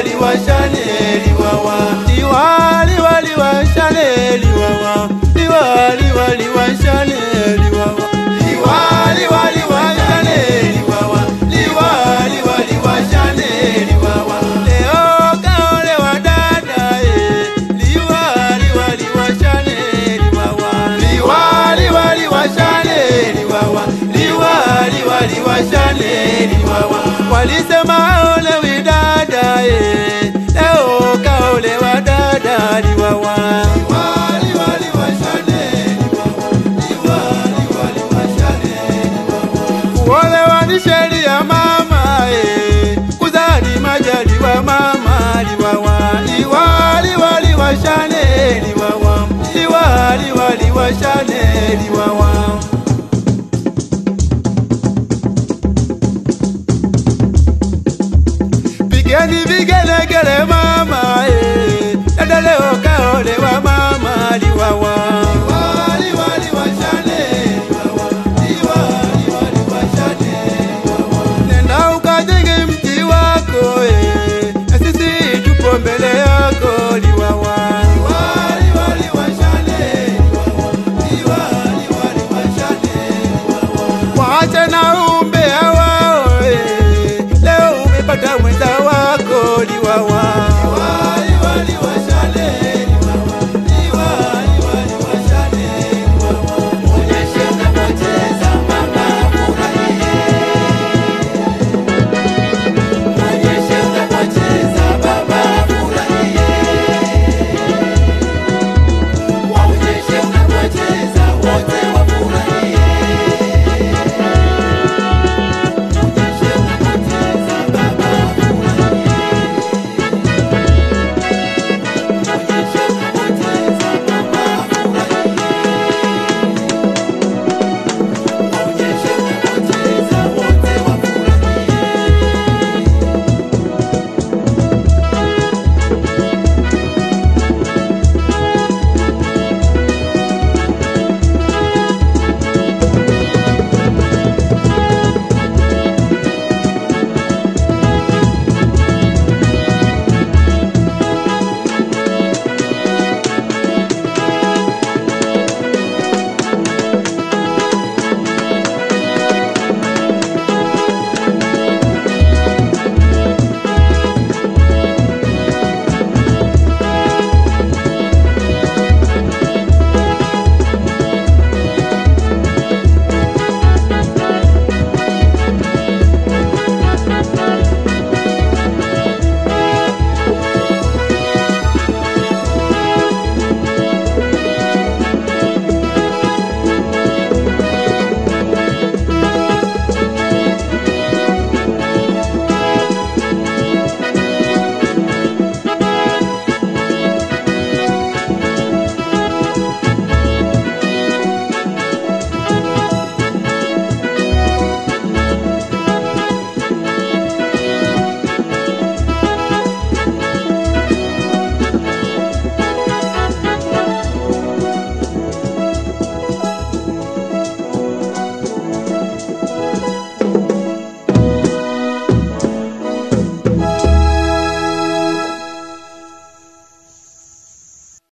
liwa shane liwawa liwa liwa shane liwawa liwa liwa shane liwawa liwa liwa shane liwawa liwa liwa shane liwawa leo kaole wa dada liwa liwa shane liwawa liwa liwa shane liwawa liwa liwa shane liwawa walisema ole widada leo kaole wa dada liwawa liwa shane liwawa liwa shane liwawa kuolewa ni sheria mama kuzali majaliwa mama liwawa liwa shane liwawa liwa shane liwawa